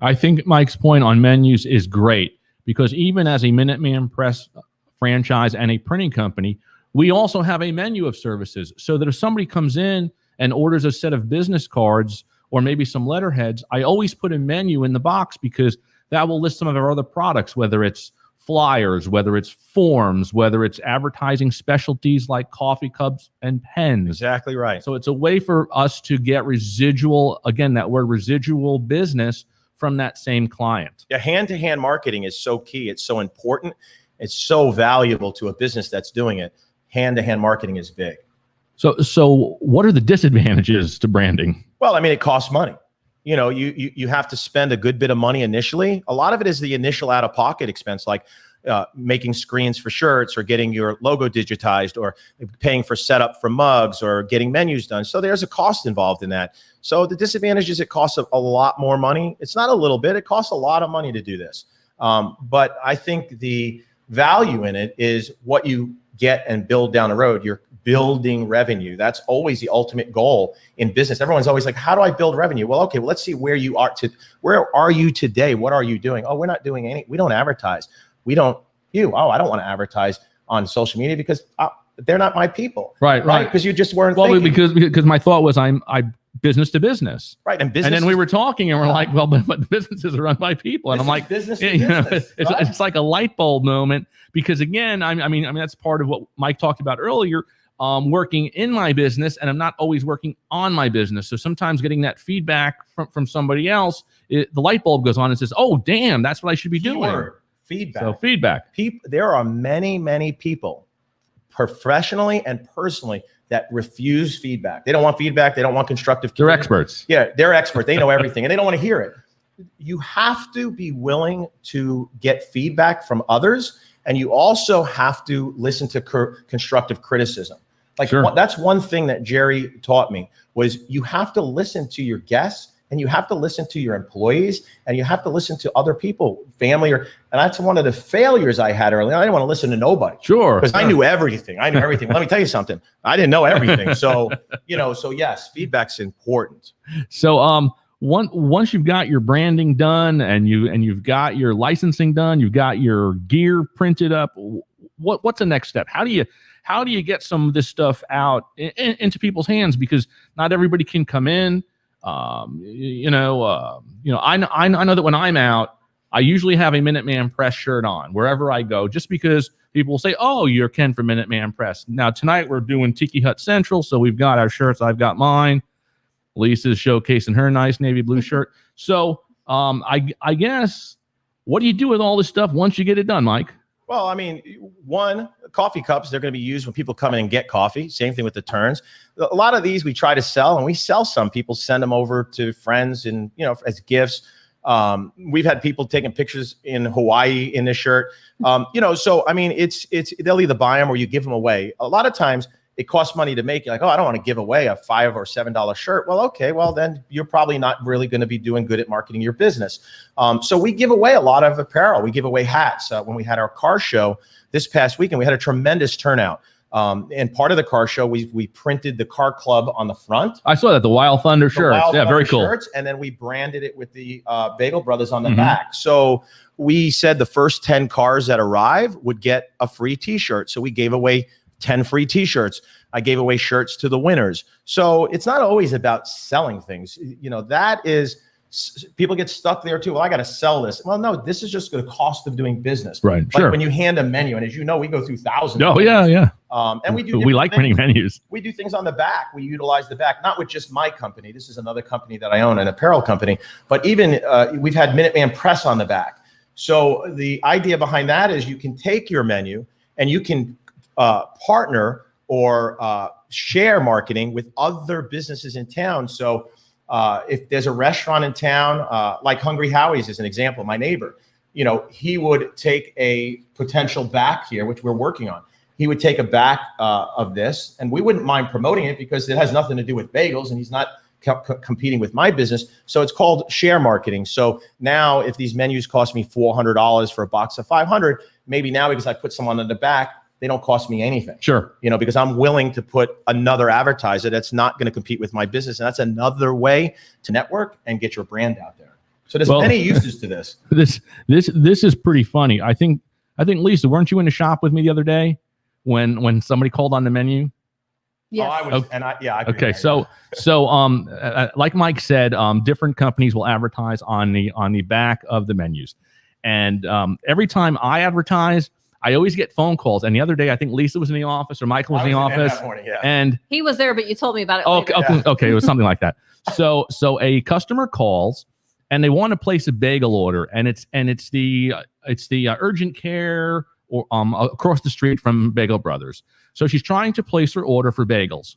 I think Mike's point on menus is great because even as a Minuteman Press franchise and a printing company, we also have a menu of services so that if somebody comes in and orders a set of business cards or maybe some letterheads, I always put a menu in the box because that will list some of our other products, whether it's flyers, whether it's forms, whether it's advertising specialties like coffee cups and pens. Exactly right. So it's a way for us to get residual, again, that word residual business from that same client. Yeah, hand-to-hand marketing is so key. It's so important. It's so valuable to a business that's doing it. Hand-to-hand marketing is big. So what are the disadvantages to branding? Well, I mean, it costs money. You have to spend a good bit of money initially. A lot of it is the initial out-of-pocket expense, like making screens for shirts or getting your logo digitized or paying for setup for mugs or getting menus done. So there's a cost involved in that. So the disadvantage is it costs a lot more money. It's not a little bit. It costs a lot of money to do this. But I think the value in it is what you get and build down the road. You're building revenue. That's always the ultimate goal in business. Everyone's always like, how do I build revenue? Well, okay, let's see where you are where are you today? What are you doing? Oh, we're not doing we don't advertise. I don't want to advertise on social media because they're not my people. Right. Because you just weren't thinking. Because my thought was I business to business. Right. And then we were talking and we're like, well, but businesses are run by people. And I'm like, business to business. It's like a light bulb moment because again, I mean, that's part of what Mike talked about earlier. Working in my business and I'm not always working on my business. So sometimes getting that feedback from somebody else, the light bulb goes on and says, oh, damn, that's what I should be doing. Feedback. So feedback. There are many, many people professionally and personally that refuse feedback. They don't want feedback. They don't want constructive. They're experts. Yeah, they're expert. They know everything and they don't want to hear it. You have to be willing to get feedback from others. And you also have to listen to constructive criticism. Like Sure. That's one thing that Jerry taught me was you have to listen to your guests And you have to listen to your employees, and you have to listen to other people, family, and that's one of the failures I had early on. I didn't want to listen to nobody. Sure. Because I knew everything. Let me tell you something. I didn't know everything. So, so yes, feedback's important. So once you've got your branding done and you've got your licensing done, you've got your gear printed up, what's the next step? How do you get some of this stuff out into people's hands? Because not everybody can come in. I know that when I'm out, I usually have a Minuteman Press shirt on wherever I go, just because people will say, "Oh, you're Ken from Minuteman Press." Now tonight we're doing Tiki Hut Central, so we've got our shirts. I've got mine. Lisa's showcasing her nice navy blue shirt. So I guess, what do you do with all this stuff once you get it done, Mike? Well, I mean, one, coffee cups, they're going to be used when people come in and get coffee. Same thing with the turns. A lot of these we try to sell, and we sell some. People send them over to friends and, as gifts. We've had people taking pictures in Hawaii in this shirt. So, I mean, it's they'll either buy them or you give them away. A lot of times it costs money to make. You're like, oh, I don't want to give away a $5 or $7 shirt. Well, okay, well, then you're probably not really going to be doing good at marketing your business. So we give away a lot of apparel. We give away hats. When we had our car show this past weekend, we had a tremendous turnout. And part of the car show, we printed the car club on the front. I saw that, the Wild Thunder shirts. Wild Thunder very cool. Shirts, and then we branded it with the Bagel Brothers on the back. So we said the first 10 cars that arrive would get a free T-shirt. So we gave away 10 free T-shirts. I gave away shirts to the winners. So it's not always about selling things. That is, people get stuck there too. Well, I got to sell this. Well, no, this is just the cost of doing business. Right. Like sure. when you hand a menu, and as you know, we go through thousands. Oh, yeah. And we like printing menus. We do things on the back. We utilize the back, not with just my company. This is another company that I own, an apparel company. But even we've had Minuteman Press on the back. So the idea behind that is you can take your menu and you can partner or share marketing with other businesses in town. So if there's a restaurant in town, like Hungry Howie's is an example, my neighbor, he would take a potential back here, which we're working on. He would take a back of this, and we wouldn't mind promoting it because it has nothing to do with bagels, and he's not competing with my business. So it's called share marketing. So now if these menus cost me $400 for a box of 500, maybe now because I put someone on the back, they don't cost me anything. Sure. Because I'm willing to put another advertiser that's not going to compete with my business. And that's another way to network and get your brand out there. So there's many uses to this. This is pretty funny. I think Lisa, weren't you in the shop with me the other day when somebody called on the menu? Yes. Oh, I was, and I okay. So like Mike said, different companies will advertise on the back of the menus. And every time I advertise, I always get phone calls. And the other day, I think Lisa was in the office or Michael was in the office. Morning, yeah. And He was there, but you told me about it. okay, it was something like that. So a customer calls and they want to place a bagel order, and it's the urgent care or across the street from Bagel Brothers. So she's trying to place her order for bagels.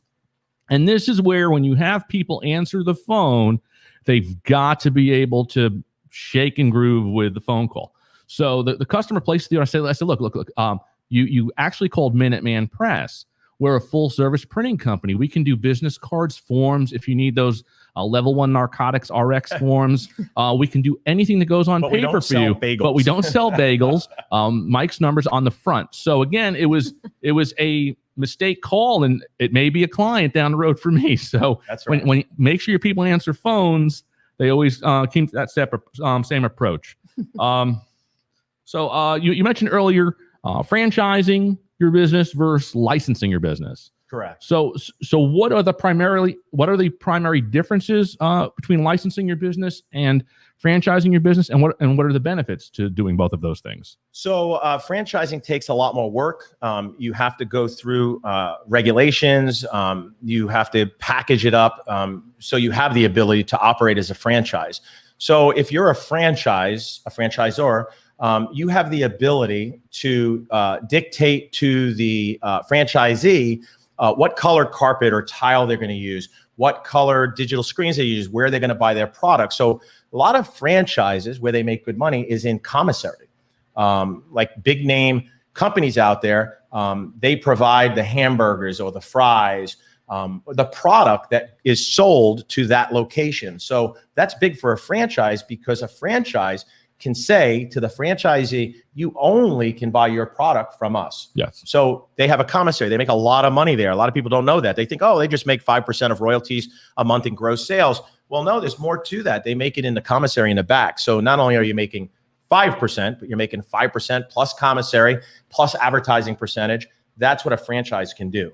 And this is where, when you have people answer the phone, they've got to be able to shake and groove with the phone call. So the customer placed the order. I said, look, you actually called Minuteman Press. We're a full service printing company. We can do business cards, forms. If you need those level 1 narcotics RX forms, we can do anything that goes on paper for you. But we don't sell bagels. Mike's number's on the front. So again, it was a mistake call, and it may be a client down the road for me. So that's right. when make sure your people answer phones, they always keep that same approach. So you mentioned earlier franchising your business versus licensing your business. Correct. So what are the primary differences between licensing your business and franchising your business, and what are the benefits to doing both of those things? So franchising takes a lot more work. You have to go through regulations. You have to package it up. So you have the ability to operate as a franchise. So if you're a franchisor, you have the ability to dictate to the franchisee what color carpet or tile they're going to use, what color digital screens they use, where they're going to buy their products. So a lot of franchises where they make good money is in commissary. Like big name companies out there, they provide the hamburgers or the fries the product that is sold to that location. So that's big for a franchise, because a franchise can say to the franchisee, you only can buy your product from us. Yes. So they have a commissary. They make a lot of money there. A lot of people don't know that. They think, oh, they just make 5% of royalties a month in gross sales. Well, no, there's more to that. They make it in the commissary in the back. So not only are you making 5%, but you're making 5% plus commissary plus advertising percentage. That's what a franchise can do.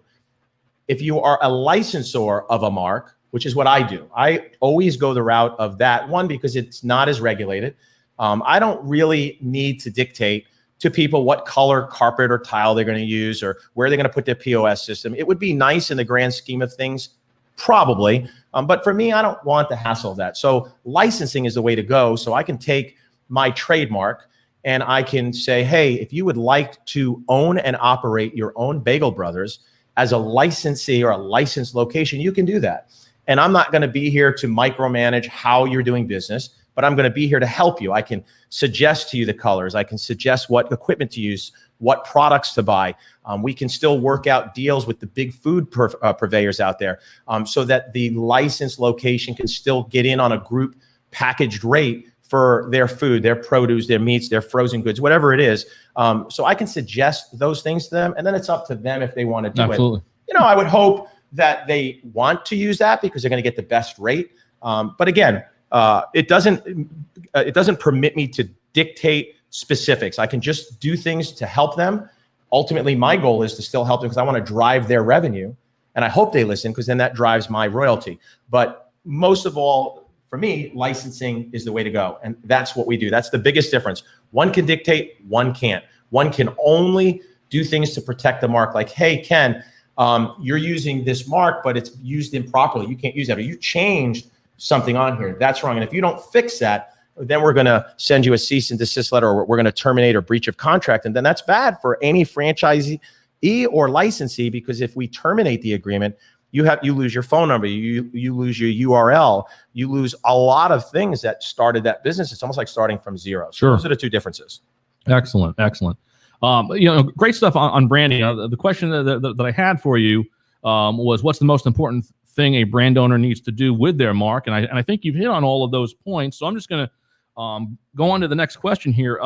If you are a licensor of a mark, which is what I do, I always go the route of that. One, because it's not as regulated. I don't really need to dictate to people what color carpet or tile they're going to use or where they're going to put their POS system. It would be nice in the grand scheme of things, probably. But for me, I don't want the hassle of that. So licensing is the way to go. So I can take my trademark and I can say, hey, if you would like to own and operate your own Bagel Brothers as a licensee or a licensed location, you can do that. And I'm not going to be here to micromanage how you're doing business, but I'm going to be here to help you. I can suggest to you the colors. I can suggest what equipment to use, what products to buy. We can still work out deals with the big food purveyors out there, so that the licensed location can still get in on a group packaged rate for their food, their produce, their meats, their frozen goods, whatever it is. So I can suggest those things to them, and then it's up to them if they want to do Absolutely. it. I would hope that they want to use that because they're going to get the best rate. But again, it doesn't permit me to dictate specifics. I can just do things to help them. Ultimately, my goal is to still help them because I want to drive their revenue, and I hope they listen because then that drives my royalty. But most of all, for me, licensing is the way to go, and that's what we do. That's the biggest difference. One can dictate, one can't. One can only do things to protect the mark. Like, hey, Ken, you're using this mark, but it's used improperly. You can't use that, or you changed something on here. That's wrong. And if you don't fix that, then we're going to send you a cease and desist letter, or we're going to terminate or breach of contract. And then that's bad for any franchisee or licensee, because if we terminate the agreement, you lose your phone number, you lose your URL, you lose a lot of things that started that business. It's almost like starting from zero. So Sure. Those are the two differences. Excellent. Great stuff on branding. The question that I had for you was, what's the most important thing a brand owner needs to do with their mark? And I think you've hit on all of those points. So I'm just going to go on to the next question here.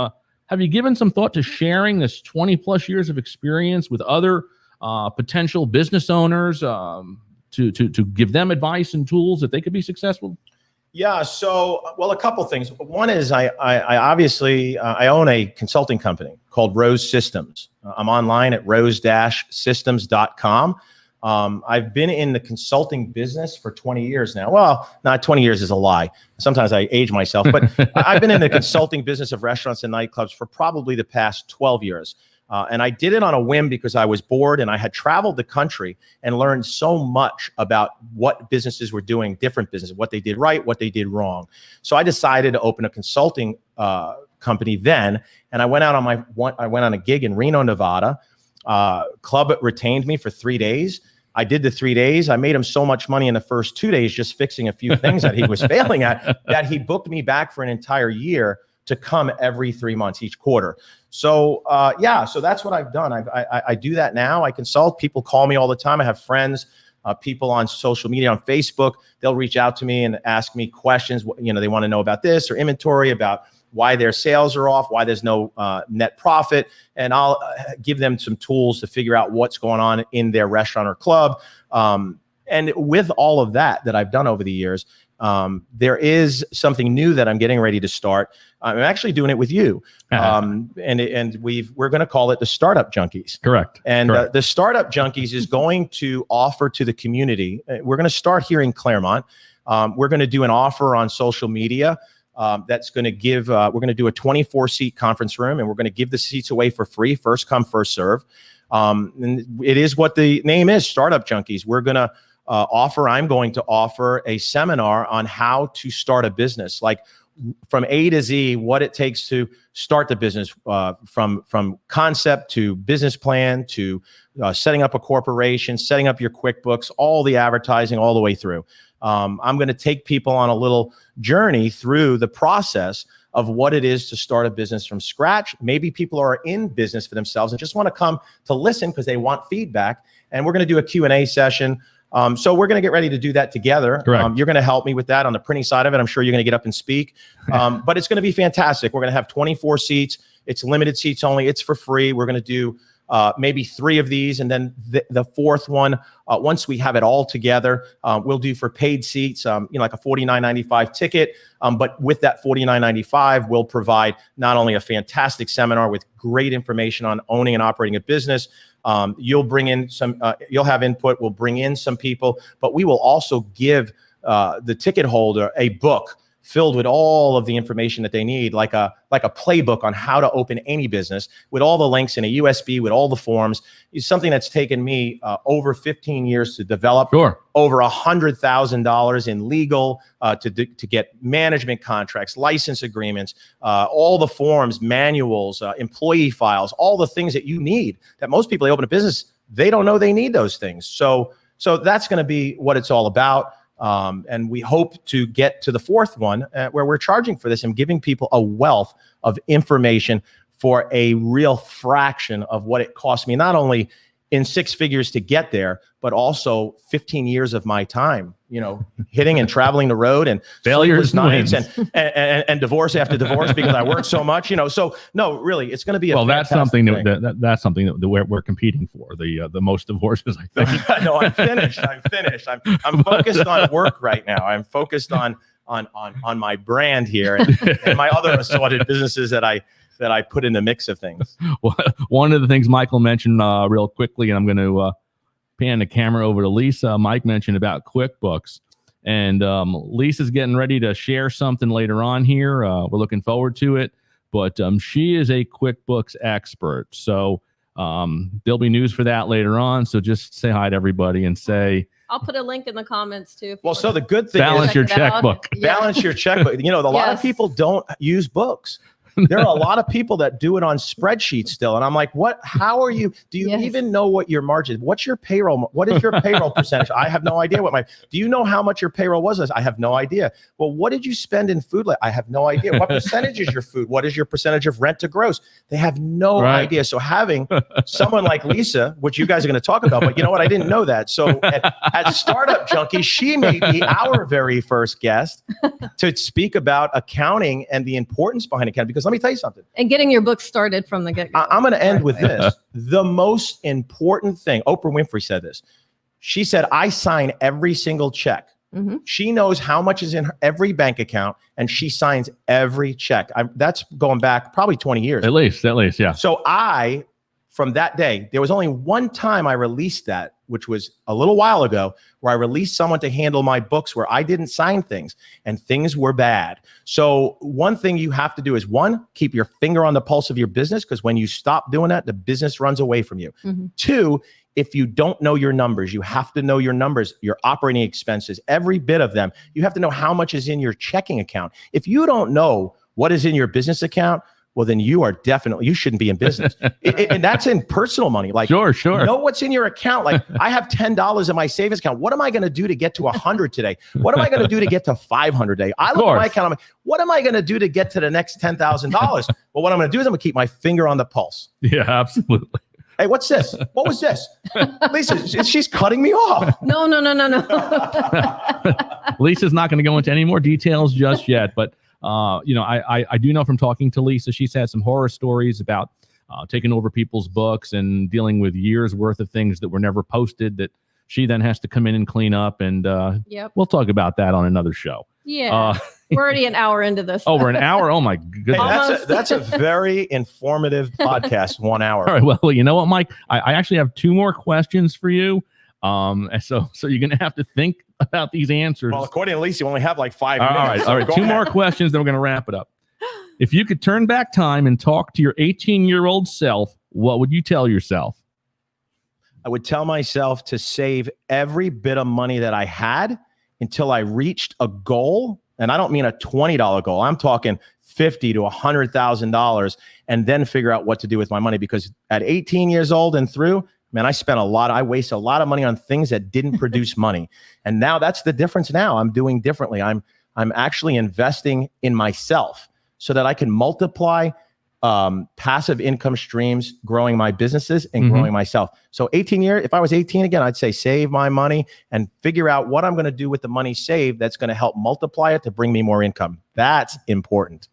Have you given some thought to sharing this 20 plus years of experience with other potential business owners to give them advice and tools that they could be successful? Yeah. So, well, a couple things. One is I obviously own a consulting company called Rose Systems. I'm online at rose-systems.com. I've been in the consulting business for 20 years now. Well, not 20 years is a lie. Sometimes I age myself, but I've been in the consulting business of restaurants and nightclubs for probably the past 12 years. And I did it on a whim because I was bored, and I had traveled the country and learned so much about what businesses were doing, different businesses, what they did right, what they did wrong. So I decided to open a consulting company then, and I went out on a gig in Reno, Nevada. Club retained me for 3 days. I did the 3 days. I made him so much money in the first 2 days just fixing a few things that he was failing at, that he booked me back for an entire year to come every 3 months, each quarter. So so that's what I've done. I do that now. I consult. People call me all the time. I have friends, people on social media, on Facebook. They'll reach out to me and ask me questions. They want to know about this or inventory, about why their sales are off, why there's no net profit. And I'll give them some tools to figure out what's going on in their restaurant or club. And with all of that I've done over the years, there is something new that I'm getting ready to start. I'm actually doing it with you. And we're going to call it the Startup Junkies. Correct. And the Startup Junkies is going to offer to the community. We're going to start here in Claremont. We're going to do an offer on social media. That's going to give, we're going to do a 24-seat conference room, and we're going to give the seats away for free, first come, first serve. And it is what the name is, Startup Junkies. We're going to I'm going to offer a seminar on how to start a business, like from A to Z, what it takes to start the business, from concept to business plan to setting up a corporation, setting up your QuickBooks, all the advertising, all the way through. I'm going to take people on a little journey through the process of what it is to start a business from scratch. Maybe people are in business for themselves and just want to come to listen because they want feedback. And we're going to do a Q&A session. So we're going to get ready to do that together. Correct. You're going to help me with that on the printing side of it. I'm sure you're going to get up and speak. But it's going to be fantastic. We're going to have 24 seats. It's limited seats only. It's for free. We're going to do maybe 3 of these, and then the fourth one, once we have it all together, we'll do for paid seats, like a $49.95 ticket. But with that $49.95, we'll provide not only a fantastic seminar with great information on owning and operating a business. You'll bring in you'll have input. We'll bring in some people, but we will also give the ticket holder a book filled with all of the information that they need, like a playbook on how to open any business, with all the links in a USB, with all the forms. It's something that's taken me over 15 years to develop. Sure. Over $100,000 in legal to get management contracts, license agreements, all the forms, manuals, employee files, all the things that you need that most people, they open a business, they don't know they need those things. So that's going to be what it's all about. And we hope to get to the fourth one where we're charging for this and giving people a wealth of information for a real fraction of what it cost me, not only in 6 figures to get there, but also 15 years of my time, hitting and traveling the road and failures, nights and divorce after divorce because I worked so much, So no, really, it's going to be that's something that's something that we're competing for, the most divorces, I think. No, I'm finished. I'm focused on work right now. I'm focused on my brand here and my other assorted businesses that I put in the mix of things. Well, one of the things Michael mentioned real quickly, and I'm going to pan the camera over to Lisa. Mike mentioned about QuickBooks, and Lisa's getting ready to share something later on here. We're looking forward to it, but she is a QuickBooks expert. So there'll be news for that later on. So just say hi to everybody and say, I'll put a link in the comments too. Well, so the good thing balance is your checkbook. Balance your checkbook. A lot of people don't use books. There are a lot of people that do it on spreadsheets still. And I'm like, how are you? Do you even know what your margin? What's your payroll? What is your payroll percentage? I have no idea do you know how much your payroll was? I have no idea. Well, what did you spend in food? I have no idea. What percentage is your food? What is your percentage of rent to gross? They have no idea. So having someone like Lisa, which you guys are going to talk about, but you know what? I didn't know that. So at Startup Junkie, she may be our very first guest to speak about accounting and the importance behind accounting, because let me tell you something. And getting your book started from the get-go. I'm going to end with this. The most important thing, Oprah Winfrey said this. She said, I sign every single check. Mm-hmm. She knows how much is in every bank account, and she signs every check. That's going back probably 20 years. At least, yeah. So from that day, there was only one time I released that, which was a little while ago, where I released someone to handle my books where I didn't sign things, and things were bad. So one thing you have to do is, 1, keep your finger on the pulse of your business, because when you stop doing that, the business runs away from you. Mm-hmm. 2, if you don't know your numbers, you have to know your numbers, your operating expenses, every bit of them. You have to know how much is in your checking account. If you don't know what is in your business account, well, then you shouldn't be in business. And that's in personal money. Like, sure. Know what's in your account. Like, I have $10 in my savings account. What am I going to do to get to 100 today? What am I going to do to get to 500 today? I look at my account. I'm like, what am I going to do to get to the next $10,000? Well, what I'm going to do is I'm going to keep my finger on the pulse. Yeah, absolutely. Hey, what's this? What was this? Lisa, she's cutting me off. No. Lisa's not going to go into any more details just yet, but I do know from talking to Lisa, she's had some horror stories about taking over people's books and dealing with years worth of things that were never posted that she then has to come in and clean up. And we'll talk about that on another show. Yeah. We're already an hour into this. Oh, we're an hour. Oh my goodness. Hey, that's a very informative podcast. 1 hour. All right. Well, you know what, Mike? I actually have 2 more questions for you. So you're going to have to think about these answers. Well, according to Lisa, you only have like 5 minutes. All right. 2 more questions, then we're going to wrap it up. If you could turn back time and talk to your 18-year-old self, what would you tell yourself? I would tell myself to save every bit of money that I had until I reached a goal. And I don't mean a $20 goal. I'm talking $50,000 to $100,000, and then figure out what to do with my money. Because at 18 years old and through, man, I waste a lot of money on things that didn't produce money. And now that's the difference. Now I'm doing differently. I'm actually investing in myself so that I can multiply passive income streams, growing my businesses and Mhm. growing myself. So 18 years, if I was 18 again, I'd say save my money and figure out what I'm going to do with the money saved that's going to help multiply it to bring me more income. That's important.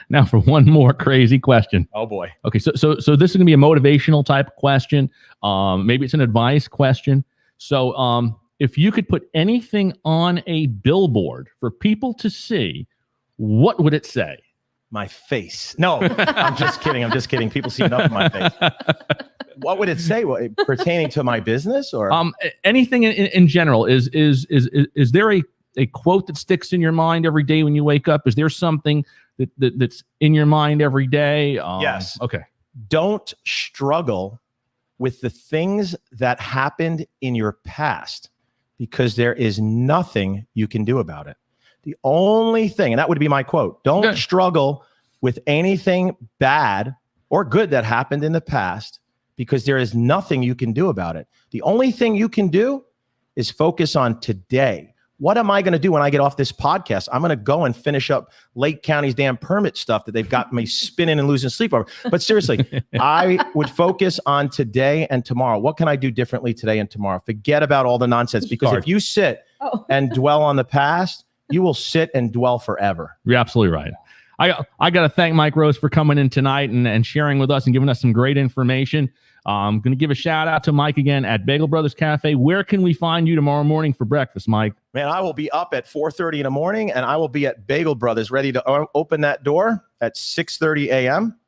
Now for one more crazy question. Oh boy. Okay, so this is gonna be a motivational type question. Maybe it's an advice question. So if you could put anything on a billboard for people to see, what would it say? My face. No, I'm just kidding. I'm just kidding. People see enough of my face. What would it say? What, pertaining to my business or? Anything in general. Is there a quote that sticks in your mind every day when you wake up? Is there something that's in your mind every day? Yes. Okay. Don't struggle with the things that happened in your past because there is nothing you can do about it. The only thing, and that would be my quote, don't Good. struggle with anything bad or good that happened in the past because there is nothing you can do about it. The only thing you can do is focus on today. What am I going to do when I get off this podcast? I'm going to go and finish up Lake County's damn permit stuff that they've got me spinning and losing sleep over. But seriously, I would focus on today and tomorrow. What can I do differently today and tomorrow? Forget about all the nonsense because if you sit and dwell on the past, you will sit and dwell forever. You're absolutely right. I got to thank Mike Rose for coming in tonight and sharing with us and giving us some great information. I'm going to give a shout out to Mike again at Bagel Brothers Cafe. Where can we find you tomorrow morning for breakfast, Mike? Man, I will be up at 4:30 in the morning and I will be at Bagel Brothers ready to open that door at 6:30 a.m.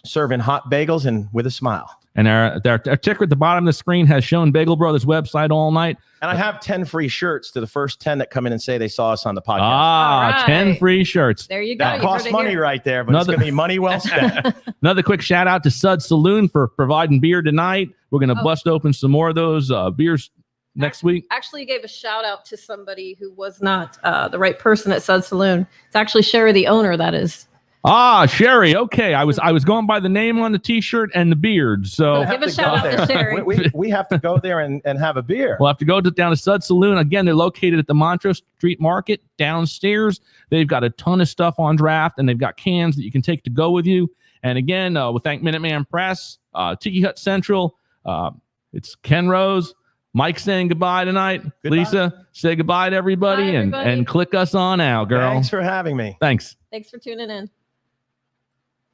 serving hot bagels and with a smile. And our ticker at the bottom of the screen has shown Bagel Brothers website all night. And I have 10 free shirts to the first 10 that come in and say they saw us on the podcast. Ah, All right. 10 free shirts. There you go. That You costs heard it money here. right there, but it's going to be money well spent. Another quick shout out to Sud Saloon for providing beer tonight. We're going to bust open some more of those beers next week. Actually, you gave a shout out to somebody who was not the right person at Sud Saloon. It's actually Sherry, the owner, that is. Ah, Sherry. Okay, I was going by the name on the T-shirt and the beard. So Give a shout out to Sherry. We have to go there and have a beer. we'll have to go down to Sud Saloon. Again, they're located at the Montrose Street Market downstairs. They've got a ton of stuff on draft, and they've got cans that you can take to go with you. And again, we'll thank Minuteman Press, Tiki Hut Central. It's Ken Rose. Mike saying goodbye tonight. Goodbye. Lisa, say goodbye to everybody, Bye, everybody. and click us on out, girl. Thanks for having me. Thanks. Thanks for tuning in.